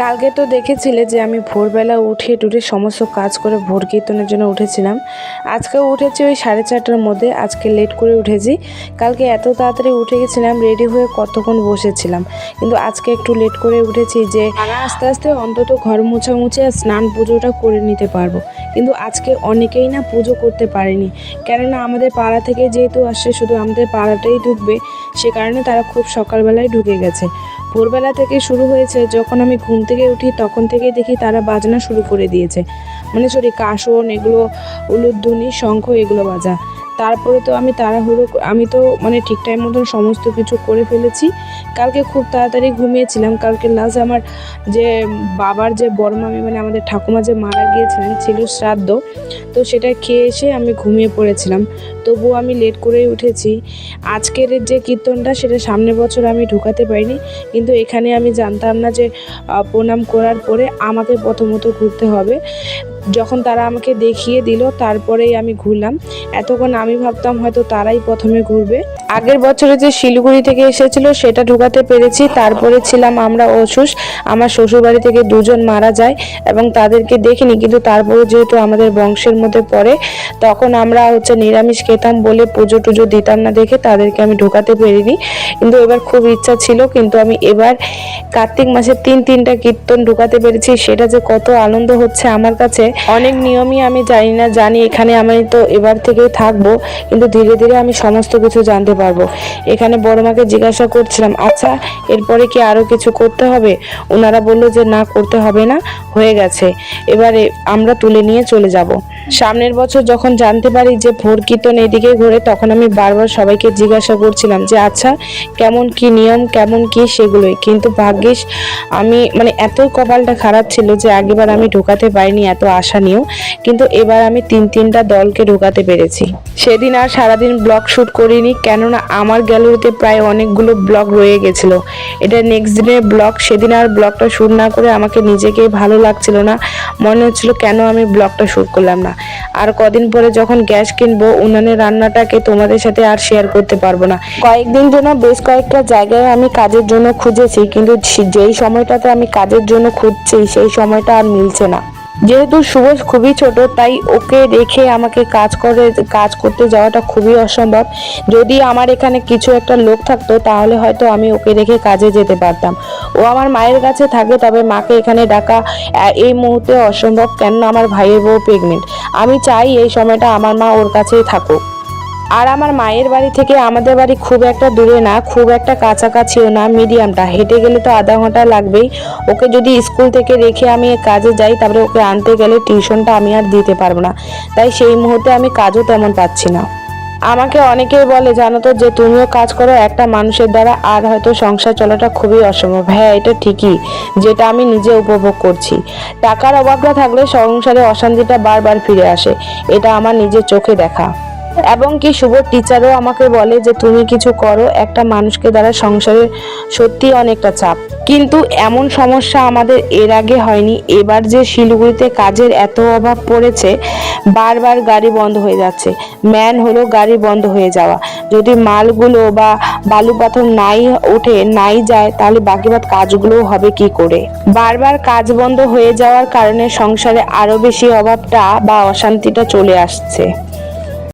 কালকে তো দেখেছিলে যে আমি ভোরবেলা উঠে টুটে সমস্ত কাজ করে ভোর কীর্তনের জন্য উঠেছিলাম। আজকেও উঠেছি ওই 4:30টার মধ্যে, আজকে লেট করে উঠেছি। কালকে এত তাড়াতাড়ি উঠে গেছিলাম, রেডি হয়ে কতক্ষণ বসেছিলাম, কিন্তু আজকে একটু লেট করে উঠেছি যে আস্তে আস্তে অন্তত ঘর মোছামুছি আর স্নান পুজোটা করে নিতে পারবো। কিন্তু আজকে অনেকেই না পুজো করতে পারেনি, কেননা আমাদের পাড়া থেকে যেহেতু আসছে শুধু আমাদের পাড়াটাই ঢুকবে, সে কারণে তারা খুব সকালবেলায় ঢুকে গেছে। ভোরবেলা থেকে শুরু হয়েছে, যখন আমি ঘুম থেকে উঠি তখন থেকেই দেখি তারা বাজনা শুরু করে দিয়েছে, মানে কাসন এগুলো, উলুধ্বনি, শঙ্খ এগুলো বাজা। তারপরে তো আমি তো ঠিক টাইম মতন সমস্ত কিছু করে ফেলেছি। কালকে খুব তাড়াতাড়ি ঘুমিয়েছিলাম। কালকে লাস্ট আমার যে বাবার যে বড় মামি আমাদের ঠাকুমা যে মারা গিয়েছিলেন, ছিল শ্রাদ্ধ, তো সেটা খেয়ে এসে আমি ঘুমিয়ে পড়েছিলাম। তবুও আমি লেট করেই উঠেছি। আজকের যে কীর্তনটা সেটা সামনের বছর আমি ঢুকাতে পারিনি, কিন্তু এখানে আমি জানতাম না যে প্রণাম করার পরে আমাকে প্রথমত ঘুরতে হবে। যখন তারা আমাকে দেখিয়ে দিল তারপরেই আমি ঘুরলাম। এতক্ষণ আমি ভাবতাম হয়তো তারাই প্রথমে ঘুরবে। আগের বছরে যে শিলিগুড়ি থেকে এসেছিল সেটা ঢুকাতে পেরেছি। তারপরে ছিলাম আমরা অসুস, আমার শ্বশুরবাড়ি থেকে দুজন মারা যায় এবং তাদেরকে দেখিনি, কিন্তু তারপরে যেহেতু আমাদের বংশের মধ্যে পড়ে, তখন আমরা নিরামিষ খেতাম বলে পুজো টুজো দিতাম না দেখে তাদেরকে আমি ঢোকাতে পারিনি। কিন্তু এবার খুব ইচ্ছা ছিল, কিন্তু আমি এবার কার্তিক মাসে তিনটা কীর্তন ঢোকাতে পেরেছি। সেটা যে কত আনন্দ হচ্ছে আমার কাছে। অনেক নিয়মই আমি জানি না, জানি এখানে আমি তো এবার থেকেই থাকবো, কিন্তু ধীরে ধীরে আমি সমস্ত কিছু জানতে পারবো। এখানে বড় মাকে জিজ্ঞাসা করছিলাম, আচ্ছা এরপরে কি আরো কিছু করতে হবে? ওনারা বললো যে না, করতে হবে না, হয়ে গেছে, এবারে আমরা তুলে নিয়ে চলে যাব। সামনের বছর যখন জানতে পারি যে ভোর কীর্তন এদিকে ঘোরে, তখন আমি বারবার সবাইকে জিজ্ঞাসা করছিলাম যে আচ্ছা কেমন কি নিয়ম, কেমন কি সেগুলোই। কিন্তু ভাগ্যিস আমি এতই কপালটা খারাপ ছিল যে আগেবার আমি ঢোকাতে পারিনি এত আশা নিয়েও, কিন্তু এবার আমি তিনটা দলকে ঢোকাতে পেরেছি। সেদিন আর সারাদিন ব্লগ শ্যুট করিনি, কেননা আমার গ্যালারিতে প্রায় অনেকগুলো ব্লগ রয়ে গেছিল। এটা নেক্সট দিনের ব্লগ। সেদিন আর ব্লগটা শ্যুট না করে আমাকে নিজেকেই ভালো লাগছিল না, মনে হচ্ছিল কেন আমি ব্লগটা শ্যুট করলাম না। আর কদিন পরে যখন গ্যাস কিনবো, উনানের রান্নাটাকে তোমাদের সাথে আর শেয়ার করতে পারবো না। কয়েকদিন জন্য বেশ কয়েকটা জায়গায় আমি কাজের জন্য খুঁজেছি, কিন্তু যেই সময়টাতে আমি কাজের জন্য খুঁজছি সেই সময়টা আর মিলছে না। যেহেতু শুভ খুবই ছোট, তাই ওকে রেখে আমাকে কাজ করতে যাওয়াটা খুবই অসম্ভব। যদি আমার এখানে কিছু একটা লোক থাকতো তাহলে হয়তো আমি ওকে রেখে কাজে যেতে পারতাম। ও আমার মায়ের কাছে থাকে, তবে মাকে এখানে ডাকা এই মুহূর্তে অসম্ভব, কেননা আমার ভাইয়ের বউ প্রেগনেন্ট। আমি চাই এই সময়টা আমার মা ওর কাছেই থাকুক। আর আমার মায়ের বাড়ি থেকে আমাদের বাড়ি খুব একটা দূরে না, খুব একটা কাছাকাছিও না, মিডিয়ামটা। হেঁটে গেলে তো আধা ঘন্টা লাগবেই। ওকে যদি স্কুল থেকে রেখে আমি কাজে যাই, তারপরে ওকে আনতে গেলে টিউশনটা আমি আর দিতে পারবো না, তাই সেই মুহূর্তে আমি কাজও তেমন পাচ্ছি না। আমাকে অনেকেই বলে জানো তো যে তুমিও কাজ করো, একটা মানুষের দ্বারা আর হয়তো সংসার চলাটা খুবই অসম্ভব। হ্যাঁ, এটা ঠিকই, যেটা আমি নিজে উপভোগ করছি। টাকার অভাবটা থাকলে সংসারে অশান্তিটা বারবার ফিরে আসে, এটা আমার নিজের চোখে দেখা। এবং কি শুভ টিচারও আমাকে বলে যে তুমি কিছু করো, একটা মানুষকে দ্বারা সংসারে সত্যি অনেকটা চাপ। কিন্তু এমন সমস্যা আমাদের এর আগে হয়নি। এবার যে শিলিগুড়িতে কাজের এত অভাব পড়েছে, বারবার গাড়ি বন্ধ হয়ে যাচ্ছে। ম্যান হলো গাড়ি বন্ধ হয়ে যাওয়া। যদি মালগুলো বা বালু পাথর নাই যায়, তাহলে বাকি কাজগুলো হবে কি করে? বারবার কাজ বন্ধ হয়ে যাওয়ার কারণে সংসারে আরো বেশি অভাবটা বা অশান্তিটা চলে আসছে।